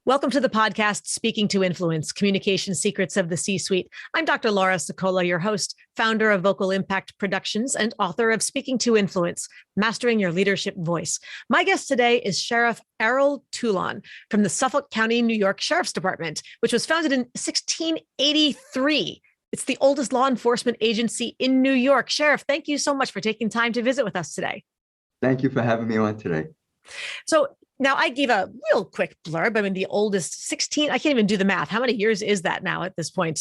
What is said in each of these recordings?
Welcome to the podcast, Speaking to Influence, Communication Secrets of the C-Suite. I'm Dr. Laura Sicola, your host, founder of Vocal Impact Productions and author of Speaking to Influence, Mastering Your Leadership Voice. My guest today is Sheriff Errol Toulon from the Suffolk County, New York Sheriff's Department, which was founded in 1683. It's the oldest law enforcement agency in New York. Sheriff, thank you so much for taking time to visit with us today. Thank you for having me on today. So now I gave a real quick blurb. I mean, the oldest 16, I can't even do the math. How many years is that now at this point?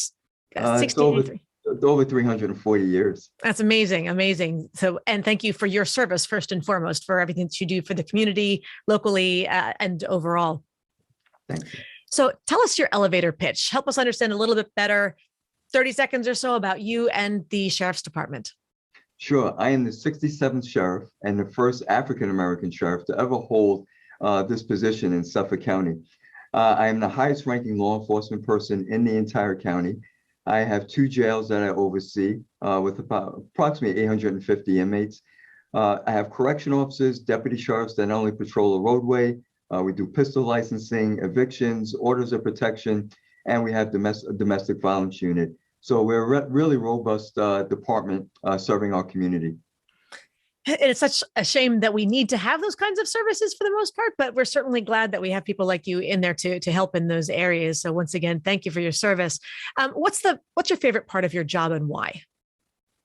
It's over 340 years. That's amazing. Amazing. So, and thank you for your service, first and foremost, for everything that you do for the community, locally, and overall. Thank you. So tell us your elevator pitch. Help us understand a little bit better, 30 seconds or so about you and the Sheriff's Department. Sure. I am the 67th sheriff and the first African-American sheriff to ever hold this position in Suffolk County. I am the highest ranking law enforcement person in the entire county. I have 2 jails that I oversee with about approximately 850 inmates. I have correction officers, deputy sheriffs that not only patrol the roadway, we do pistol licensing, evictions, orders of protection, and we have domestic violence unit. So we're a really robust department serving our community. And it's such a shame that we need to have those kinds of services for the most part, but we're certainly glad that we have people like you in there to help in those areas. So once again, thank you for your service. What's your favorite part of your job and why?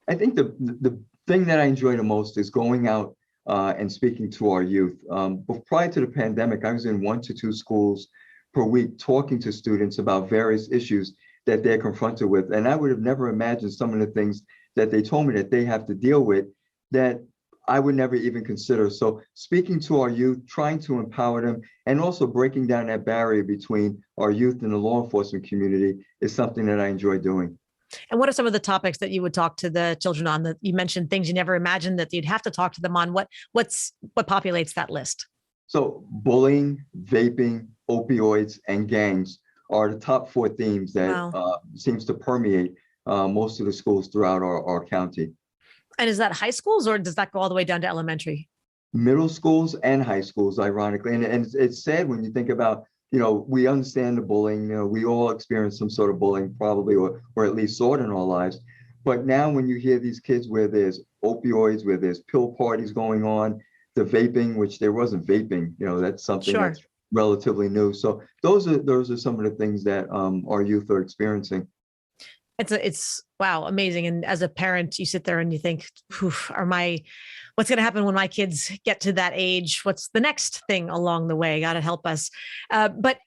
I think the thing that I enjoy the most is going out and speaking to our youth. But prior to the pandemic, I was in 1 to 2 schools per week talking to students about various issues that they're confronted with. And I would have never imagined some of the things that they told me that they have to deal with that I would never even consider. So speaking to our youth, trying to empower them, and also breaking down that barrier between our youth and the law enforcement community is something that I enjoy doing. And what are some of the topics that you would talk to the children on? That you mentioned things you never imagined that you'd have to talk to them on. What populates that list? So bullying, vaping, opioids, and gangs are the top 4 themes that seems to permeate most of the schools throughout our county. And is that high schools or does that go all the way down to elementary? Middle schools and high schools, ironically. And it's sad when you think about, we understand the bullying, we all experience some sort of bullying probably, or at least saw it in our lives. But now when you hear these kids where there's opioids, where there's pill parties going on, the vaping, which there wasn't vaping, that's something that's relatively new. So those are some of the things that our youth are experiencing. It's wow, amazing. And as a parent, you sit there and you think, what's going to happen when my kids get to that age? What's the next thing along the way? Got to help us. But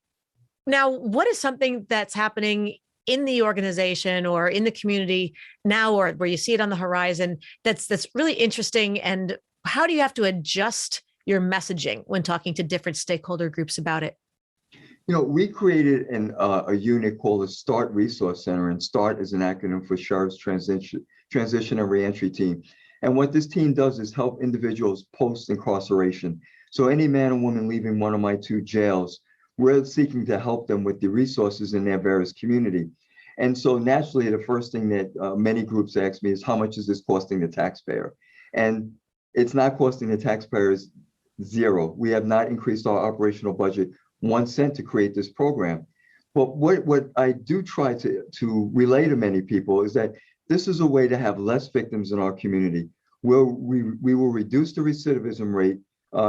now, what is something that's happening in the organization or in the community now, or where you see it on the horizon, that's really interesting? And how do you have to adjust your messaging when talking to different stakeholder groups about it? We created a unit called the START Resource Center, and START is an acronym for Sheriff's Transition and Reentry Team. And what this team does is help individuals post-incarceration. So any man or woman leaving one of my 2 jails, we're seeking to help them with the resources in their various community. And so naturally, the first thing that many groups ask me is, how much is this costing the taxpayer? And it's not costing the taxpayers zero. We have not increased our operational budget 1 cent to create this program. But what I do try to relay to many people is that this is a way to have less victims in our community, where we will reduce the recidivism rate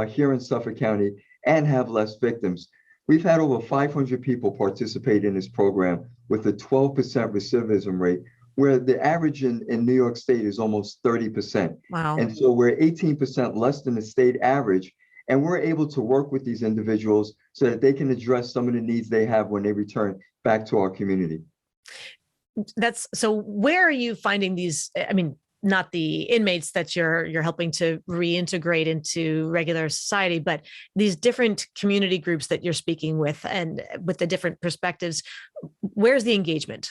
here in Suffolk County and have less victims. We've had over 500 people participate in this program with a 12% recidivism rate, where the average in New York State is almost 30%. Wow. And so we're 18% less than the state average. And we're able to work with these individuals so that they can address some of the needs they have when they return back to our community. So where are you finding these? I mean, not the inmates that you're helping to reintegrate into regular society, but these different community groups that you're speaking with and with the different perspectives. Where's the engagement?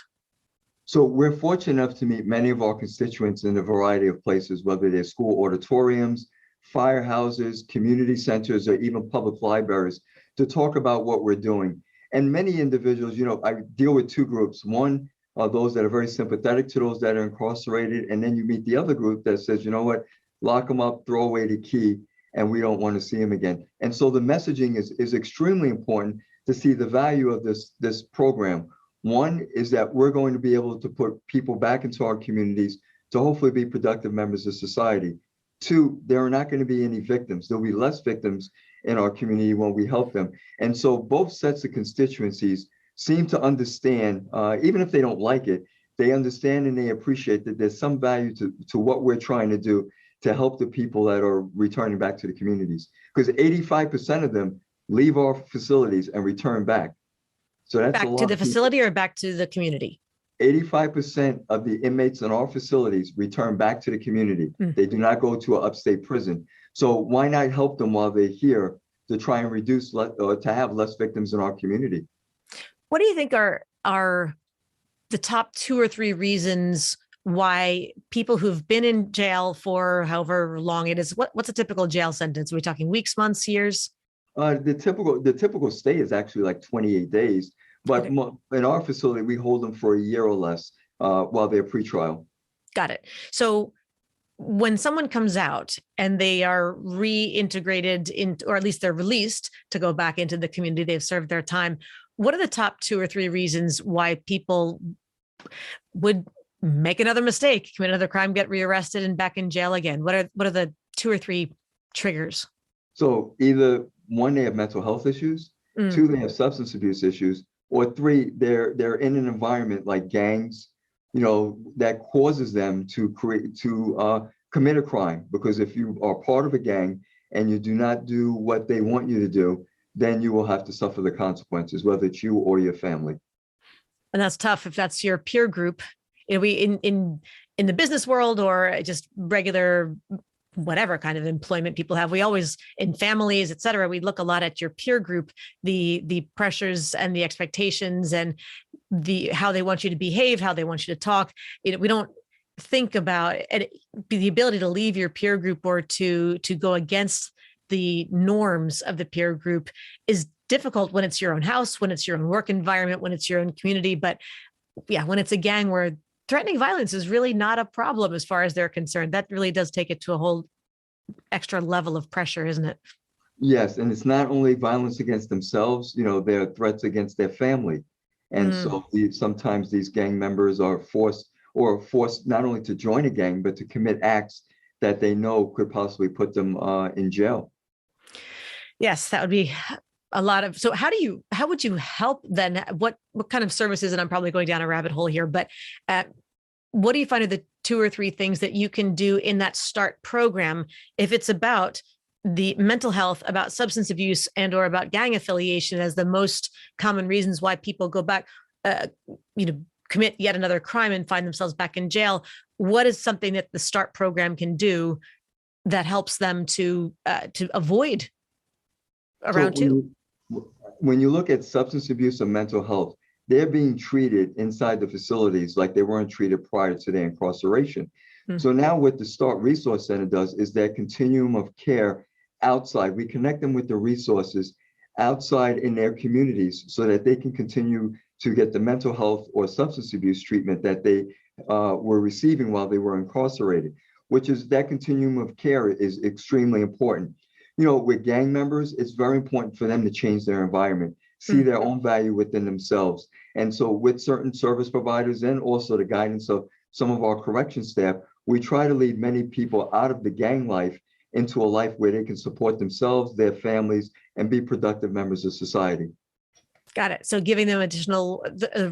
So we're fortunate enough to meet many of our constituents in a variety of places, whether they're school auditoriums, firehouses, community centers, or even public libraries, to talk about what we're doing. And many individuals, I deal with 2 groups. One are those that are very sympathetic to those that are incarcerated. And then you meet the other group that says, you know what, lock them up, throw away the key, and we don't want to see them again. And so the messaging is extremely important to see the value of this program. One is that we're going to be able to put people back into our communities to hopefully be productive members of society. Two, there are not going to be any victims. There'll be less victims in our community when we help them. And so both sets of constituencies seem to understand, even if they don't like it, they understand and they appreciate that there's some value to what we're trying to do to help the people that are returning back to the communities. Because 85% of them leave our facilities and return back. So that's back a lot to the of people. facility or back to the community? 85% of the inmates in our facilities return back to the community. They do not go to an upstate prison. So why not help them while they're here to try and reduce or to have less victims in our community? What do you think are the top 2 or 3 reasons why people who've been in jail for however long it is, what's a typical jail sentence? Are we talking weeks, months, years? The typical stay is actually like 28 days. But Okay. in our facility, we hold them for a year or less while they're pretrial. Got it. So when someone comes out and they are reintegrated in, or at least they're released to go back into the community, they've served their time. What are the top 2 or 3 reasons why people would make another mistake, commit another crime, get rearrested and back in jail again? What are the 2 or 3 triggers? So either 1, they have mental health issues, 2, they have substance abuse issues, or 3, they're in an environment like gangs, that causes them to commit a crime. Because if you are part of a gang and you do not do what they want you to do, then you will have to suffer the consequences, whether it's you or your family. And that's tough if that's your peer group. We in the business world or just regular whatever kind of employment people have, we always, in families, et cetera, we look a lot at your peer group, the pressures and the expectations and how they want you to behave, how they want you to talk. We don't think about the ability to leave your peer group or to go against the norms of the peer group is difficult when it's your own house, when it's your own work environment, when it's your own community. But yeah, when it's a gang where threatening violence is really not a problem as far as they're concerned, that really does take it to a whole extra level of pressure, isn't it? Yes, and it's not only violence against themselves, there are threats against their family. And so sometimes these gang members are forced not only to join a gang, but to commit acts that they know could possibly put them in jail. Yes, that would be a lot of. So how would you help then? What kind of services, and I'm probably going down a rabbit hole here, but what do you find are the 2 or 3 things that you can do in that START program if it's about the mental health, about substance abuse, and or about gang affiliation as the most common reasons why people go back, commit yet another crime and find themselves back in jail? What is something that the START program can do that helps them to avoid around 2? When you look at substance abuse and mental health, they're being treated inside the facilities like they weren't treated prior to their incarceration. So now what the START Resource Center does is that continuum of care outside. We connect them with the resources outside in their communities so that they can continue to get the mental health or substance abuse treatment that they were receiving while they were incarcerated, which is that continuum of care is extremely important. With gang members, it's very important for them to change their environment, see their own value within themselves. And so with certain service providers and also the guidance of some of our correction staff, we try to lead many people out of the gang life into a life where they can support themselves, their families, and be productive members of society. Got it. So giving them additional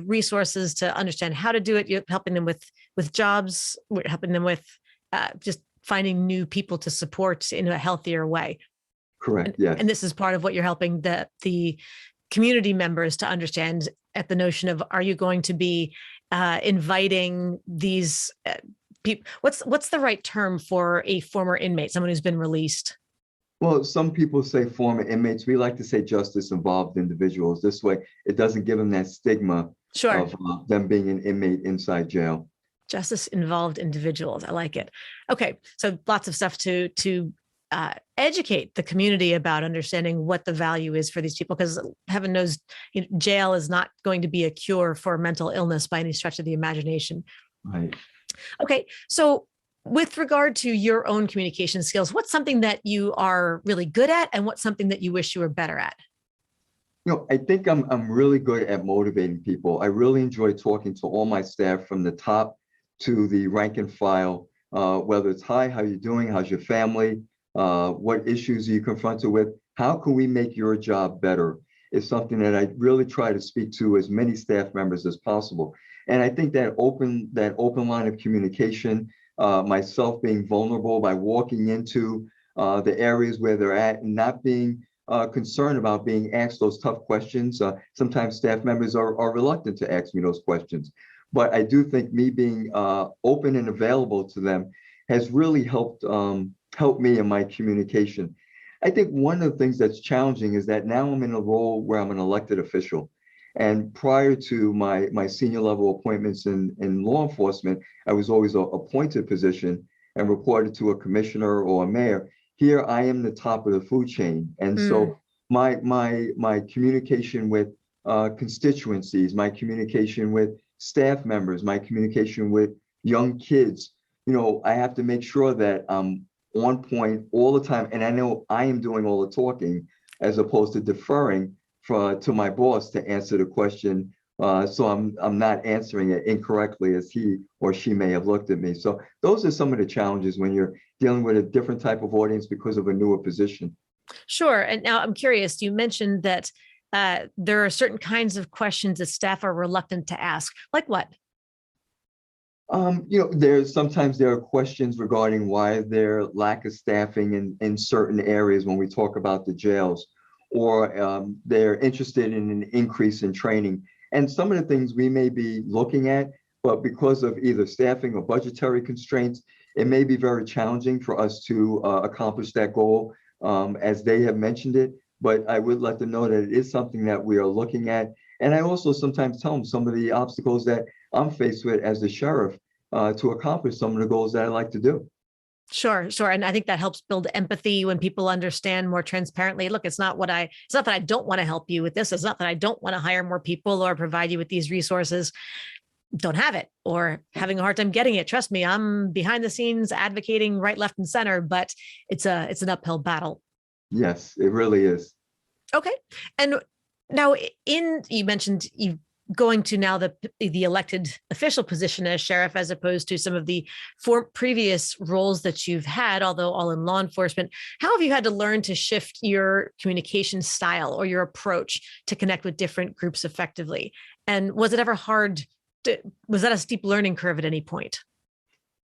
resources to understand how to do it, you're helping them with jobs, we're helping them with just finding new people to support in a healthier way. Correct. Yes. And this is part of what you're helping the community members to understand at the notion of, are you going to be inviting these people? What's the right term for a former inmate, someone who's been released? Well, some people say former inmates. We like to say justice-involved individuals. This way, it doesn't give them that stigma of them being an inmate inside jail. Justice-involved individuals. I like it. Okay, so lots of stuff to educate the community about understanding what the value is for these people, because heaven knows jail is not going to be a cure for mental illness by any stretch of the imagination. Right. Okay, so with regard to your own communication skills, what's something that you are really good at and what's something that you wish you were better at? I think I'm really good at motivating people. I really enjoy talking to all my staff from the top to the rank and file, whether it's hi, how you doing? How's your family? What issues are you confronted with? How can we make your job better? Is something that I really try to speak to as many staff members as possible. And I think that open line of communication, myself being vulnerable by walking into the areas where they're at and not being concerned about being asked those tough questions. Sometimes staff members are reluctant to ask me those questions, but I do think me being open and available to them has really helped me in my communication. I think one of the things that's challenging is that now I'm in a role where I'm an elected official. And prior to my senior level appointments in law enforcement, I was always a appointed position and reported to a commissioner or a mayor. Here I am the top of the food chain. And Mm. so my communication with constituencies, my communication with staff members, my communication with young kids, I have to make sure that I'm on point all the time. And I know I am doing all the talking as opposed to deferring to my boss to answer the question. So I'm not answering it incorrectly as he or she may have looked at me. So those are some of the challenges when you're dealing with a different type of audience because of a newer position. Sure. And now I'm curious, you mentioned that there are certain kinds of questions that staff are reluctant to ask. Like what? There are questions regarding why there lack of staffing in certain areas when we talk about the jails, or they're interested in an increase in training. And some of the things we may be looking at, but because of either staffing or budgetary constraints, it may be very challenging for us to accomplish that goal as they have mentioned it. But I would let them know that it is something that we are looking at. And I also sometimes tell them some of the obstacles that I'm faced with as the sheriff to accomplish some of the goals that I like to do. Sure, sure. And I think that helps build empathy when people understand more transparently. Look, it's not that I don't want to help you with this. It's not that I don't want to hire more people or provide you with these resources. Don't have it or having a hard time getting it. Trust me, I'm behind the scenes advocating right, left, and center, but it's an uphill battle. Yes, it really is. Okay. And now you mentioned you going to now the elected official position as sheriff, as opposed to some of the previous roles that you've had, although all in law enforcement. How have you had to learn to shift your communication style or your approach to connect with different groups effectively? And was it ever hard? Was that a steep learning curve at any point?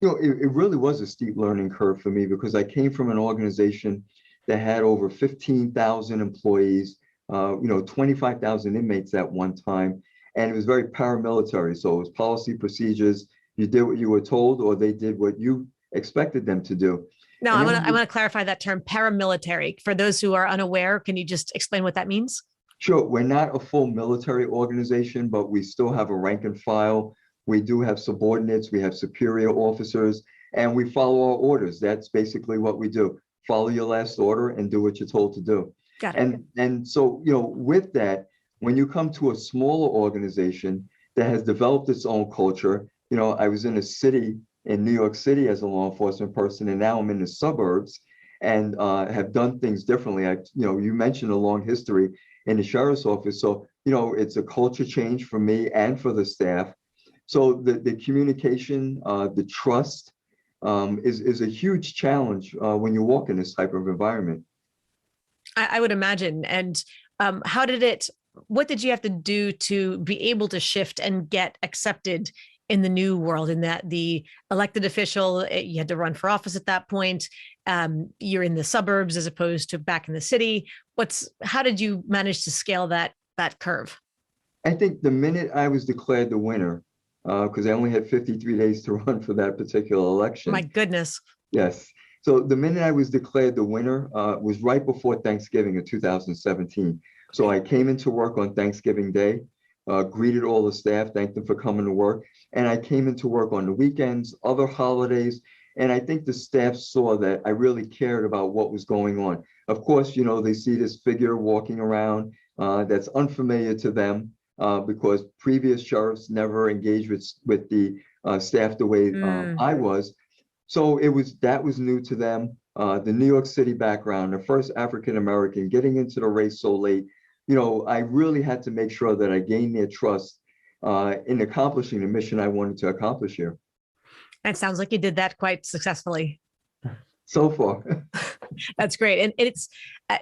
It really was a steep learning curve for me because I came from an organization that had over 15,000 employees, 25,000 inmates at one time. And it was very paramilitary. So it was policy procedures. You did what you were told, or they did what you expected them to do. Now, And I then want to clarify that term paramilitary. For those who are unaware, can you just explain what that means? sure, we're not a full military organization, but we still have a rank and file. We do have subordinates, we have superior officers, and we follow our orders. That's basically what we do. Follow your last order and do what you're told to do. Got it. And so, with that, when you come to a smaller organization that has developed its own culture, I was in a city in New York City as a law enforcement person, and now I'm in the suburbs and have done things differently. You mentioned a long history in the sheriff's office. So, it's a culture change for me and for the staff. So the communication, the trust is a huge challenge when you walk in this type of environment. I would imagine. And what did you have to do to be able to shift and get accepted in the new world, in that the elected official, you had to run for office at that point. You're in the suburbs as opposed to back in the city. How did you manage to scale that curve? I think the minute I was declared the winner, because I only had 53 days to run for that particular election. My goodness. Yes. So the minute I was declared the winner was right before Thanksgiving of 2017. So I came into work on Thanksgiving Day, greeted all the staff, thanked them for coming to work. And I came into work on the weekends, other holidays. And I think the staff saw that I really cared about what was going on. Of course, they see this figure walking around that's unfamiliar to them because previous sheriffs never engaged with the staff the way I was. So that was new to them. The New York City background, the first African American getting into the race so late. I really had to make sure that I gained their trust in accomplishing the mission I wanted to accomplish here. It sounds like you did that quite successfully. So far. That's great. And it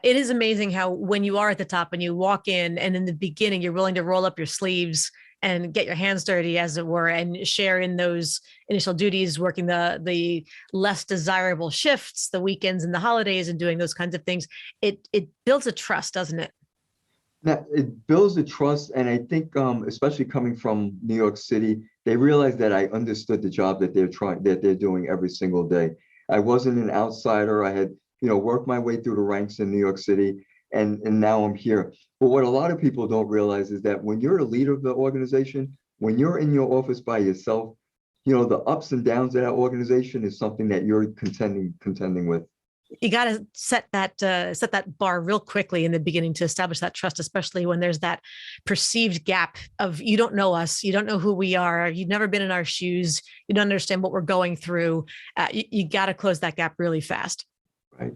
is amazing how when you are at the top and you walk in and in the beginning, you're willing to roll up your sleeves and get your hands dirty, as it were, and share in those initial duties, working the less desirable shifts, the weekends and the holidays, and doing those kinds of things. It builds a trust, doesn't it? Now, it builds a trust, and I think, especially coming from New York City, they realized that I understood the job that they're doing every single day. I wasn't an outsider. I had, worked my way through the ranks in New York City, and now I'm here. But what a lot of people don't realize is that when you're a leader of the organization, when you're in your office by yourself, the ups and downs of that organization is something that you're contending with. You got to set that bar real quickly in the beginning to establish that trust, especially when there's that perceived gap of, you don't know us, you don't know who we are, you've never been in our shoes, you don't understand what we're going through. You got to close that gap really fast. Right.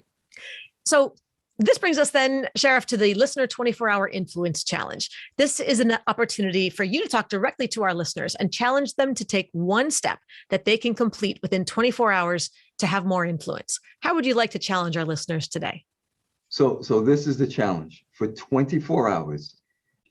So this brings us then, Sheriff, to the Listener 24-Hour Influence Challenge. This is an opportunity for you to talk directly to our listeners and challenge them to take one step that they can complete within 24 hours to have more influence. How would you like to challenge our listeners today? So this is the challenge. For 24 hours,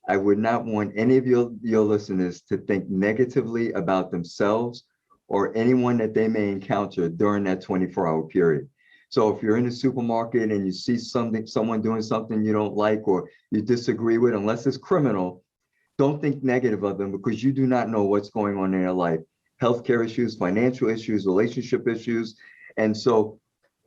I would not want any of your listeners to think negatively about themselves or anyone that they may encounter during that 24-hour period. So if you're in a supermarket and you see someone doing something you don't like or you disagree with, unless it's criminal, don't think negative of them, because you do not know what's going on in their life. Healthcare issues, financial issues, relationship issues. And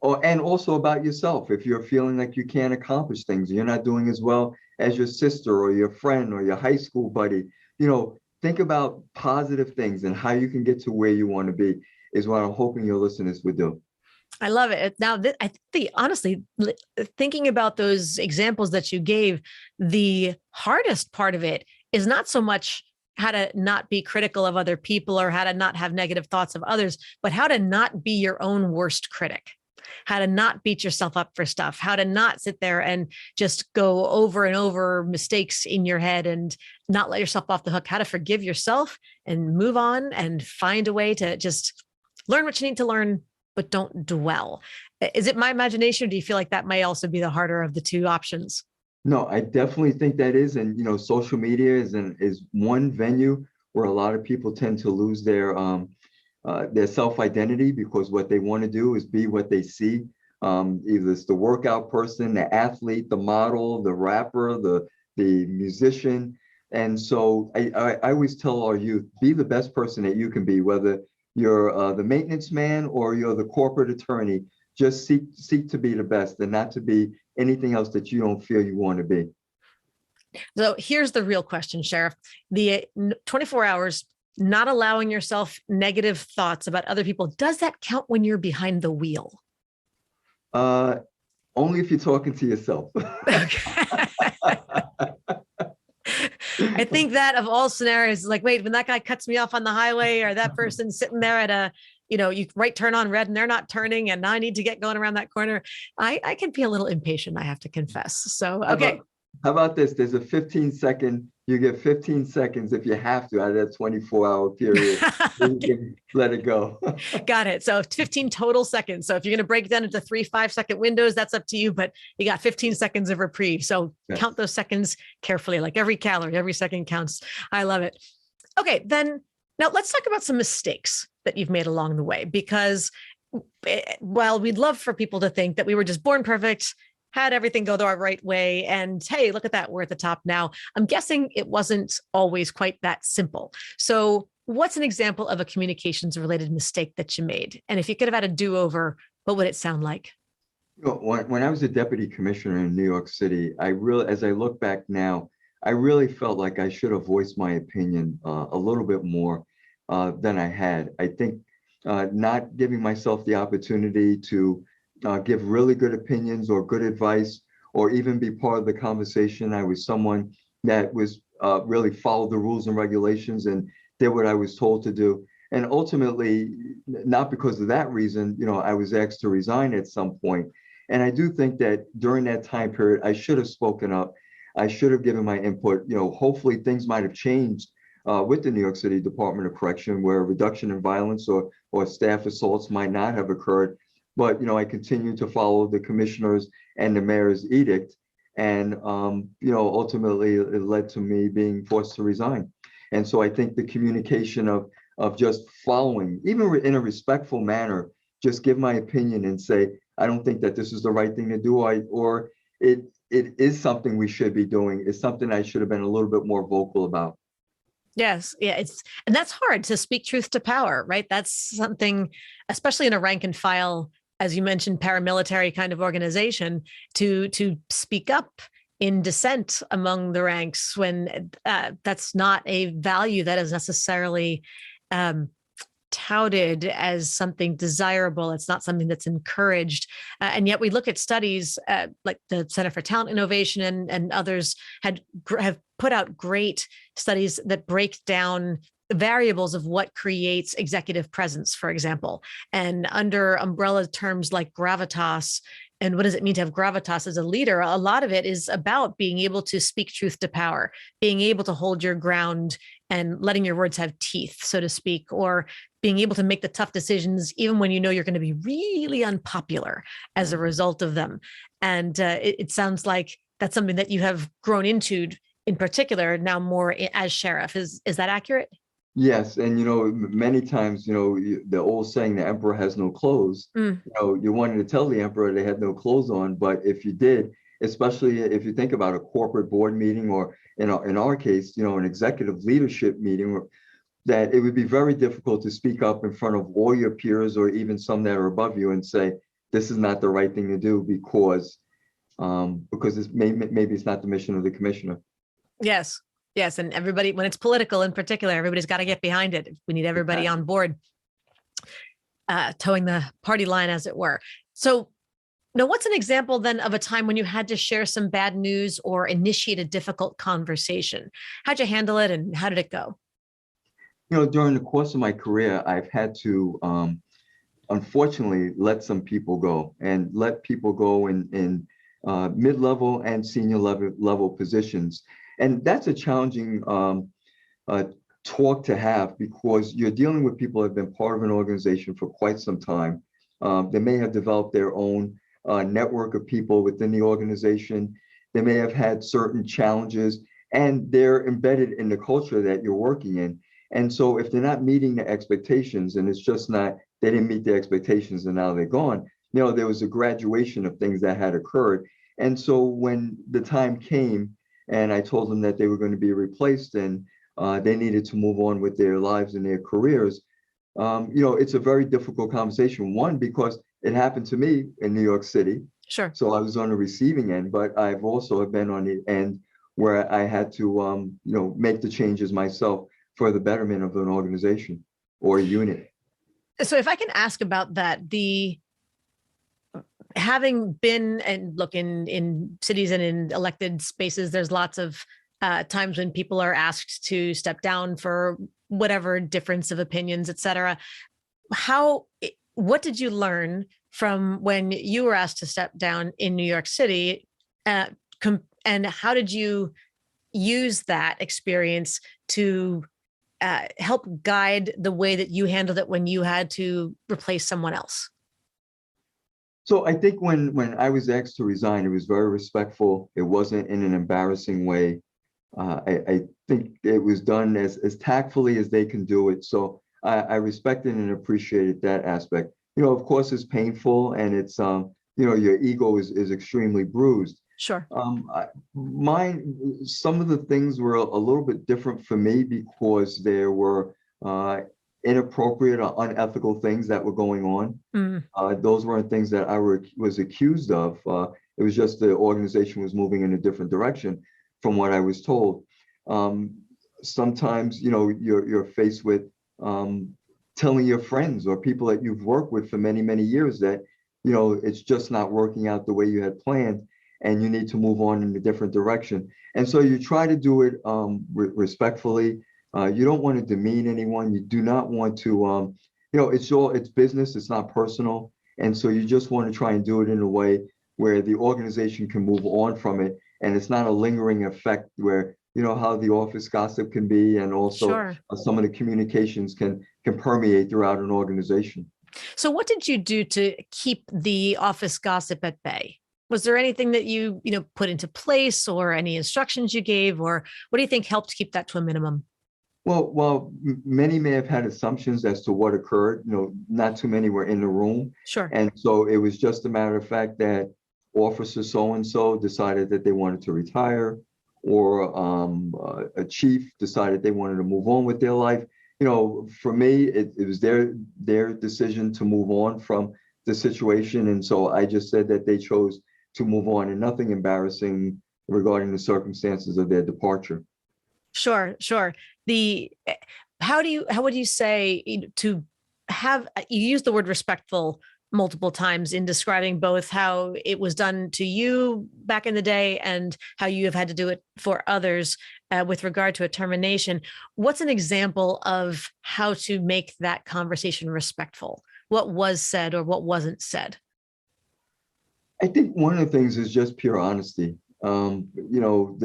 also about yourself. If you're feeling like you can't accomplish things, you're not doing as well as your sister or your friend or your high school buddy, think about positive things and how you can get to where you want to be, is what I'm hoping your listeners would do. I love it. Now, I think honestly, thinking about those examples that you gave, the hardest part of it is not so much how to not be critical of other people or how to not have negative thoughts of others, but how to not be your own worst critic, how to not beat yourself up for stuff, how to not sit there and just go over and over mistakes in your head and not let yourself off the hook, how to forgive yourself and move on and find a way to just learn what you need to learn, but don't dwell. Is it my imagination, or do you feel like that may also be the harder of the two options? No, I definitely think that is. And, social media is one venue where a lot of people tend to lose their self-identity, because what they want to do is be what they see. Either it's the workout person, the athlete, the model, the rapper, the musician. And so I always tell our youth, be the best person that you can be, whether you're the maintenance man or you're the corporate attorney. Just seek to be the best and not to be anything else that you don't feel you want to be. So here's the real question, Sheriff. The 24 hours, not allowing yourself negative thoughts about other people, does that count when you're behind the wheel? Only if you're talking to yourself. I think that of all scenarios, like, wait, when that guy cuts me off on the highway, or that person sitting there at a, you right turn on red and they're not turning, and now I need to get going around that corner. I can be a little impatient, I have to confess. So, okay. How about this? There's a 15-second, you get 15 seconds if you have to out of that 24-hour period. You can let it go. Got it. So 15 total seconds. So if you're going to break it down into 3 5-second windows, that's up to you, but you got 15 seconds of reprieve. So yes. Count those seconds carefully, like every calorie, every second counts. I love it. Okay, then now let's talk about some mistakes that you've made along the way, because while we'd love for people to think that we were just born perfect, had everything go the right way, and hey, look at that, we're at the top now, I'm guessing it wasn't always quite that simple. So what's an example of a communications related mistake that you made? And if you could have had a do-over, what would it sound like? When I was a deputy commissioner in New York City, as I look back now, I really felt like I should have voiced my opinion a little bit more than I had. I think not giving myself the opportunity to give really good opinions or good advice, or even be part of the conversation. I was someone that was really followed the rules and regulations and did what I was told to do. And ultimately, not because of that reason, I was asked to resign at some point. And I do think that during that time period, I should have spoken up. I should have given my input. Hopefully things might have changed with the New York City Department of Correction, where a reduction in violence or staff assaults might not have occurred. But, I continue to follow the commissioner's and the mayor's edict. And, ultimately it led to me being forced to resign. And so I think the communication of just following, even in a respectful manner, just give my opinion and say, I don't think that this is the right thing to do, or it is something we should be doing. It's something I should have been a little bit more vocal about. Yes. Yeah. And that's hard to speak truth to power, right? That's something, especially in a rank and file, as you mentioned, paramilitary kind of organization, to speak up in dissent among the ranks when that's not a value that is necessarily touted as something desirable. It's not something that's encouraged. And yet we look at studies like the Center for Talent Innovation and others have put out great studies that break down the variables of what creates executive presence, for example, and under umbrella terms like gravitas. And what does it mean to have gravitas as a leader? A lot of it is about being able to speak truth to power, being able to hold your ground and letting your words have teeth, so to speak, or being able to make the tough decisions, even when you know you're going to be really unpopular as a result of them. And it sounds like that's something that you have grown into in particular now more as sheriff. Is that accurate? Yes, and many times, the old saying, "The emperor has no clothes." You wanted to tell the emperor they had no clothes on, but if you did, especially if you think about a corporate board meeting, or in our case, an executive leadership meeting, that it would be very difficult to speak up in front of all your peers or even some that are above you and say, "This is not the right thing to do," because maybe it's not the mission of the commissioner. Yes. Yes. And everybody, when it's political in particular, everybody's got to get behind it. We need everybody on board, towing the party line, as it were. So now, what's an example then of a time when you had to share some bad news or initiate a difficult conversation? How'd you handle it and how did it go? During the course of my career, I've had to, unfortunately, let some people go, and let people go in mid-level and senior level positions. And that's a challenging talk to have, because you're dealing with people who have been part of an organization for quite some time. They may have developed their own network of people within the organization. They may have had certain challenges, and they're embedded in the culture that you're working in. And so if they're not meeting the expectations, and it's just not, they didn't meet the expectations and now they're gone, there was a graduation of things that had occurred. And so when the time came, and I told them that they were going to be replaced and they needed to move on with their lives and their careers, it's a very difficult conversation. One, because it happened to me in New York City. Sure. So I was on the receiving end, but I've also been on the end where I had to, make the changes myself for the betterment of an organization or a unit. So if I can ask about that, having been and look in cities and in elected spaces, there's lots of times when people are asked to step down for whatever difference of opinions, et cetera. What did you learn from when you were asked to step down in New York City? And how did you use that experience to help guide the way that you handled it when you had to replace someone else? So I think when I was asked to resign, it was very respectful. It wasn't in an embarrassing way. I think it was done as tactfully as they can do it. So I respected and appreciated that aspect. Of course, it's painful, and it's your ego is extremely bruised. Sure. Some of the things were a little bit different for me because there were inappropriate or unethical things that were going on. Those weren't things that I was accused of. It was just the organization was moving in a different direction from what I was told. Sometimes, you're faced with telling your friends or people that you've worked with for many, many years that, it's just not working out the way you had planned, and you need to move on in a different direction. And so you try to do it respectfully. You don't want to demean anyone. You do not want to, it's business, it's not personal. And so you just want to try and do it in a way where the organization can move on from it and it's not a lingering effect where, you know, how the office gossip can be, and also Sure. some of the communications can permeate throughout an organization. So what did you do to keep the office gossip at bay? Was there anything that you know, put into place, or any instructions you gave, or what do you think helped keep that to a minimum? Well, while many may have had assumptions as to what occurred, you know, not too many were in the room. Sure. And so it was just a matter of fact that officer so-and-so decided that they wanted to retire, or a chief decided they wanted to move on with their life. You know, for me, it was their decision to move on from the situation. And so I just said that they chose to move on, and nothing embarrassing regarding the circumstances of their departure. Sure, sure. The how would you say, to have, you use the word respectful multiple times in describing both how it was done to you back in the day and how you have had to do it for others, with regard to a termination. What's an example of how to make that conversation respectful? What was said or what wasn't said? I think one of the things is just pure honesty. You know,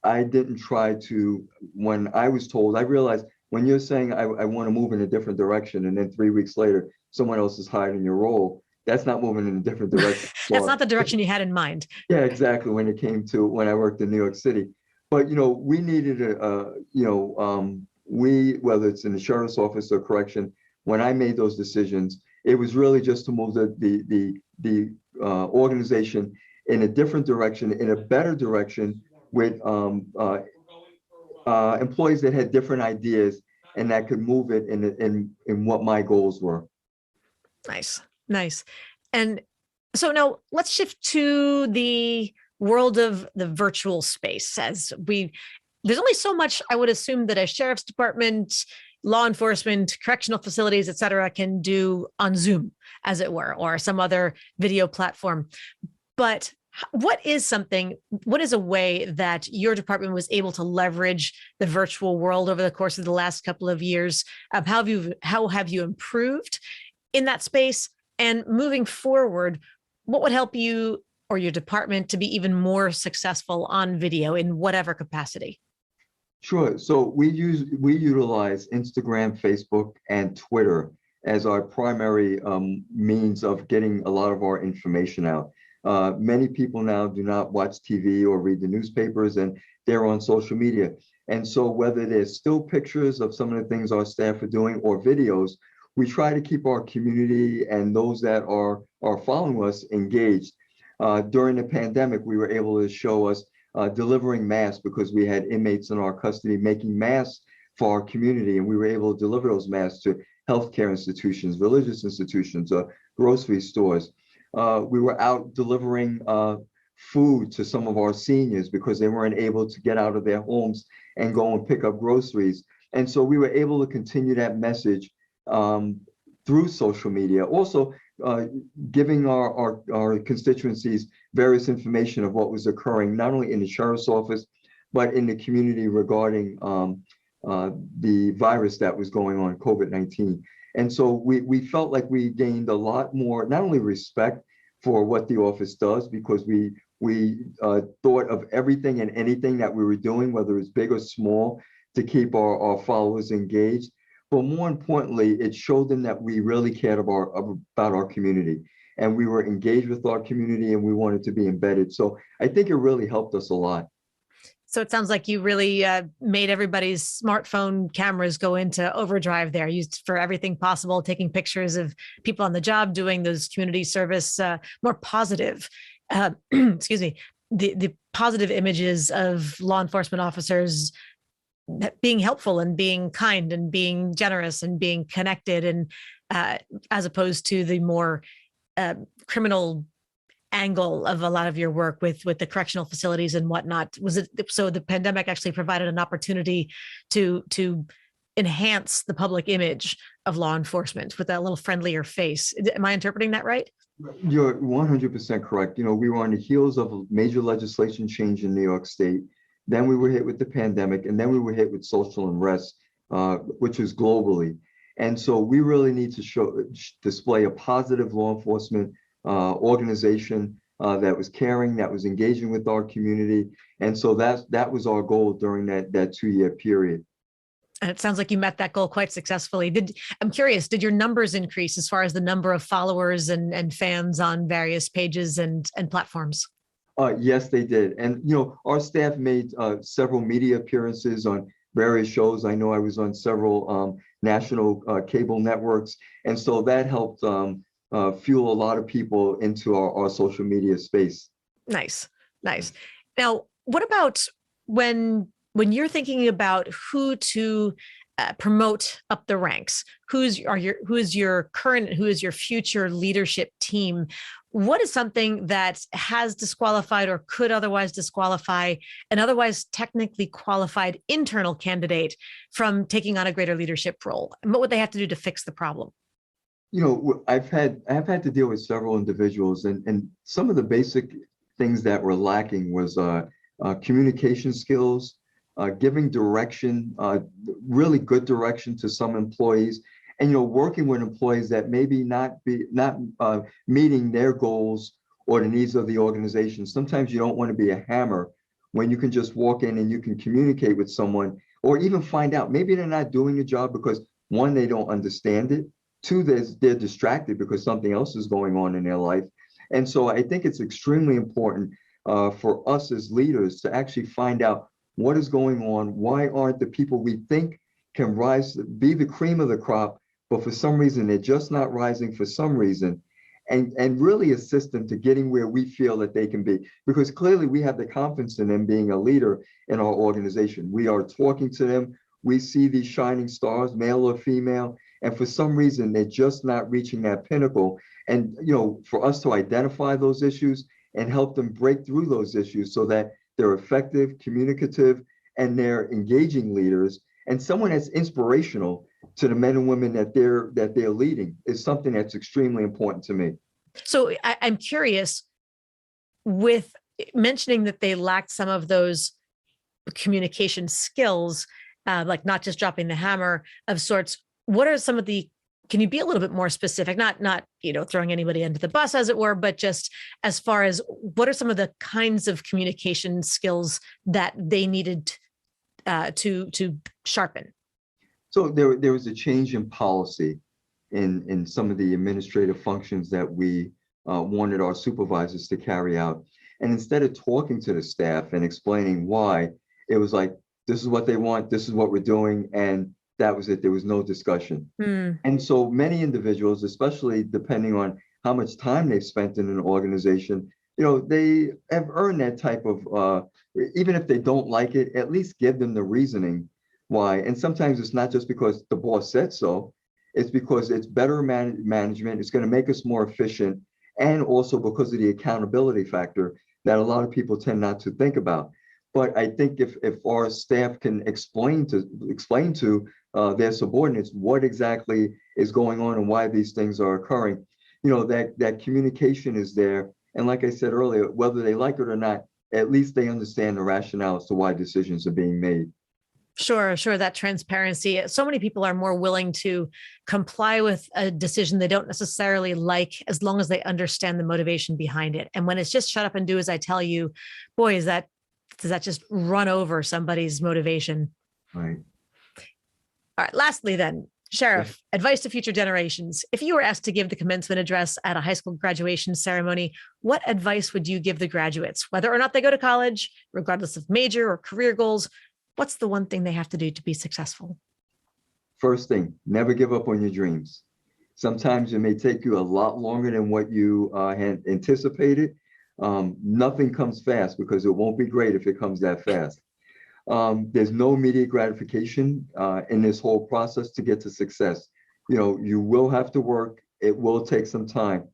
I didn't try to, when I was told, I realized when you're saying I want to move in a different direction, and then 3 weeks later, someone else is hired in your role, that's not moving in a different direction. That's not the direction you had in mind. Yeah, exactly. When it came to when I worked in New York City, but you know, we needed whether it's in the sheriff's office or correction, when I made those decisions, it was really just to move the organization in a different direction, in a better direction, with employees that had different ideas and that could move it in what my goals were. Nice, nice. And so now let's shift to the world of the virtual space. There's only so much I would assume that a sheriff's department, law enforcement, correctional facilities, et cetera, can do on Zoom, as it were, or some other video platform. But what is a way that your department was able to leverage the virtual world over the course of the last couple of years? How have you improved in that space? And moving forward, what would help you or your department to be even more successful on video in whatever capacity? Sure. So we utilize Instagram, Facebook, and Twitter as our primary means of getting a lot of our information out. Many people now do not watch TV or read the newspapers, and they're on social media. And so whether there's still pictures of some of the things our staff are doing or videos, we try to keep our community and those that are following us engaged. During the pandemic, we were able to show us delivering masks, because we had inmates in our custody making masks for our community, and we were able to deliver those masks to healthcare institutions, religious institutions, grocery stores. We were out delivering food to some of our seniors because they weren't able to get out of their homes and go and pick up groceries. And so we were able to continue that message through social media. Also, giving our constituencies various information of what was occurring, not only in the sheriff's office, but in the community regarding the virus that was going on, COVID-19. And so we felt like we gained a lot more, not only respect for what the office does, because we thought of everything and anything that we were doing, whether it's big or small, to keep our followers engaged. But more importantly, it showed them that we really cared about our community, and we were engaged with our community, and we wanted to be embedded. So I think it really helped us a lot. So it sounds like you really made everybody's smartphone cameras go into overdrive there, used for everything possible, taking pictures of people on the job, doing those community service, more positive, excuse me, the positive images of law enforcement officers being helpful and being kind and being generous and being connected, and as opposed to the more criminal angle of a lot of your work with the correctional facilities and whatnot. Was it so the pandemic actually provided an opportunity to enhance the public image of law enforcement with that little friendlier face? Am I interpreting that right? You're 100% correct. You know, we were on the heels of a major legislation change in New York State. Then we were hit with the pandemic, and then we were hit with social unrest, which was globally. And so we really need to display a positive law enforcement organization that was caring, that was engaging with our community. And so that was our goal during that 2-year period. And it sounds like you met that goal quite successfully. I'm curious, did your numbers increase as far as the number of followers and fans on various pages and platforms? Yes, they did. And, our staff made several media appearances on various shows. I know I was on several national cable networks. And so that helped fuel a lot of people into our social media space. Nice, nice. Now, what about when you're thinking about who to promote up the ranks? Who is your current, who is your future leadership team? What is something that has disqualified or could otherwise disqualify an otherwise technically qualified internal candidate from taking on a greater leadership role? And what would they have to do to fix the problem? I've had to deal with several individuals, and some of the basic things that were lacking was communication skills, giving direction, really good direction to some employees, and working with employees that maybe not meeting their goals or the needs of the organization. Sometimes you don't want to be a hammer when you can just walk in and you can communicate with someone, or even find out maybe they're not doing the job because, one, they don't understand it. Two, they're distracted because something else is going on in their life. And so I think it's extremely important for us as leaders to actually find out what is going on. Why aren't the people we think can rise, be the cream of the crop, but for some reason they're just not rising for some reason, and really assist them to getting where we feel that they can be. Because clearly we have the confidence in them being a leader in our organization. We are talking to them. We see these shining stars, male or female, and for some reason they're just not reaching that pinnacle. And for us to identify those issues and help them break through those issues so that they're effective, communicative, and they're engaging leaders, and someone that's inspirational to the men and women that they're leading is something that's extremely important to me. So I'm curious, with mentioning that they lacked some of those communication skills, like not just dropping the hammer of sorts. What are some of the, can you be a little bit more specific? Not throwing anybody under the bus, as it were, but just as far as what are some of the kinds of communication skills that they needed to sharpen? So there was a change in policy in some of the administrative functions that we wanted our supervisors to carry out. And instead of talking to the staff and explaining why, it was like, this is what they want, this is what we're doing, and that was it. There was no discussion. And so many individuals, especially depending on how much time they've spent in an organization, they have earned that type of, even if they don't like it, at least give them the reasoning why. And sometimes it's not just because the boss said so, it's because it's better management, it's going to make us more efficient, and also because of the accountability factor that a lot of people tend not to think about. But I think if our staff can explain to their subordinates what exactly is going on and why these things are occurring, that communication is there. And like I said earlier, whether they like it or not, at least they understand the rationale as to why decisions are being made. Sure. That transparency. So many people are more willing to comply with a decision they don't necessarily like, as long as they understand the motivation behind it. And when it's just shut up and do as I tell you, boy, does that just run over somebody's motivation? Right. All right. Lastly, then, Sheriff, advice to future generations. If you were asked to give the commencement address at a high school graduation ceremony, what advice would you give the graduates, whether or not they go to college, regardless of major or career goals? What's the one thing they have to do to be successful? First thing, never give up on your dreams. Sometimes it may take you a lot longer than what you had anticipated. Nothing comes fast, because it won't be great if it comes that fast. There's no immediate gratification in this whole process to get to success. You will have to work. It will take some time.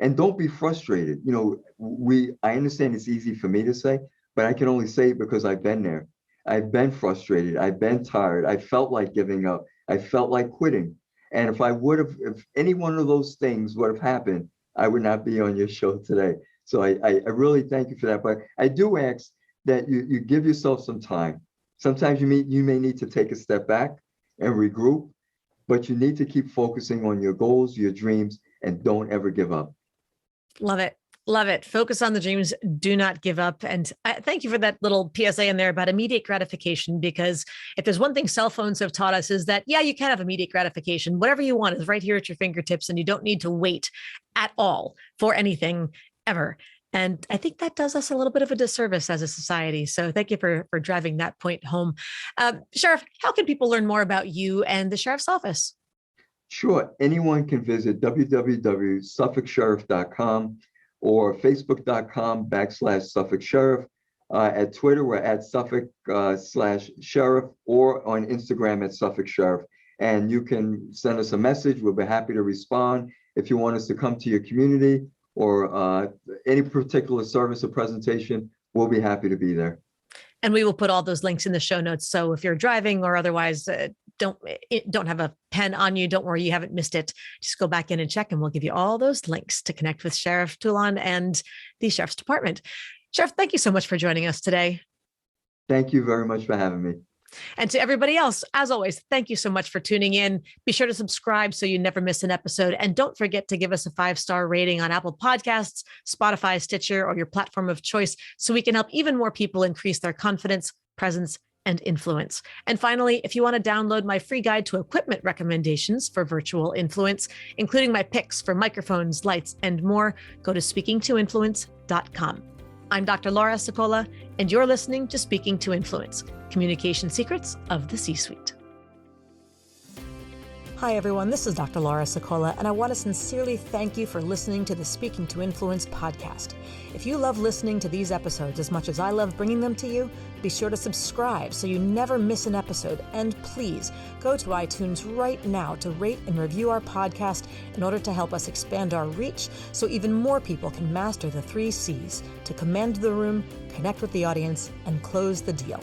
And don't be frustrated. I understand it's easy for me to say, but I can only say it because I've been there. I've been frustrated. I've been tired. I felt like giving up. I felt like quitting. And if any one of those things would have happened, I would not be on your show today. So I really thank you for that. But I do ask that you give yourself some time. Sometimes you may need to take a step back and regroup, but you need to keep focusing on your goals, your dreams, and don't ever give up. Love it. Love it. Focus on the dreams. Do not give up. And thank you for that little PSA in there about immediate gratification, because if there's one thing cell phones have taught us is that, yeah, you can have immediate gratification. Whatever you want is right here at your fingertips, and you don't need to wait at all for anything ever. And I think that does us a little bit of a disservice as a society. So thank you for driving that point home. Sheriff, how can people learn more about you and the Sheriff's Office? Sure. Anyone can visit www.suffolksheriff.com or facebook.com/Suffolk Sheriff. At Twitter, we're at Suffolk/Sheriff, or on Instagram at Suffolk Sheriff. And you can send us a message. We'll be happy to respond. If you want us to come to your community or any particular service or presentation, we'll be happy to be there. And we will put all those links in the show notes. So if you're driving or otherwise don't have a pen on you, don't worry, you haven't missed it. Just go back in and check, and we'll give you all those links to connect with Sheriff Toulon and the Sheriff's Department. Sheriff, thank you so much for joining us today. Thank you very much for having me. And to everybody else, as always, thank you so much for tuning in. Be sure to subscribe so you never miss an episode. And don't forget to give us a 5-star rating on Apple Podcasts, Spotify, Stitcher, or your platform of choice, so we can help even more people increase their confidence, presence, and influence. And finally, if you want to download my free guide to equipment recommendations for virtual influence, including my picks for microphones, lights, and more, go to speakingtoinfluence.com. I'm Dr. Laura Sicola, and you're listening to Speaking to Influence, Communication Secrets of the C-Suite. Hi, everyone. This is Dr. Laura Sicola, and I want to sincerely thank you for listening to the Speaking to Influence podcast. If you love listening to these episodes as much as I love bringing them to you, be sure to subscribe so you never miss an episode. And please go to iTunes right now to rate and review our podcast in order to help us expand our reach so even more people can master the 3 C's: to command the room, connect with the audience, and close the deal.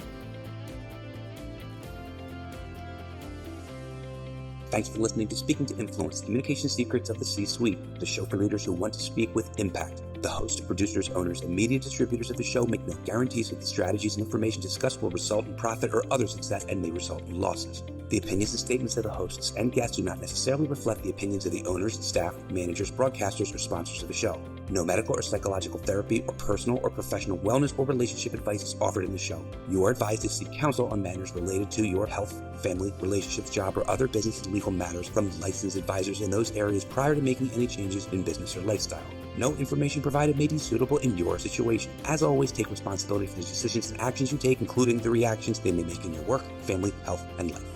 Thanks for listening to Speaking to Influence, Communication Secrets of the C-Suite, the show for leaders who want to speak with impact. The hosts, producers, owners, and media distributors of the show make no guarantees that the strategies and information discussed will result in profit or other success, and may result in losses. The opinions and statements of the hosts and guests do not necessarily reflect the opinions of the owners, staff, managers, broadcasters, or sponsors of the show. No medical or psychological therapy or personal or professional wellness or relationship advice is offered in the show. You are advised to seek counsel on matters related to your health, family, relationships, job, or other business and legal matters from licensed advisors in those areas prior to making any changes in business or lifestyle. No information provided may be suitable in your situation. As always, take responsibility for the decisions and actions you take, including the reactions they may make in your work, family, health, and life.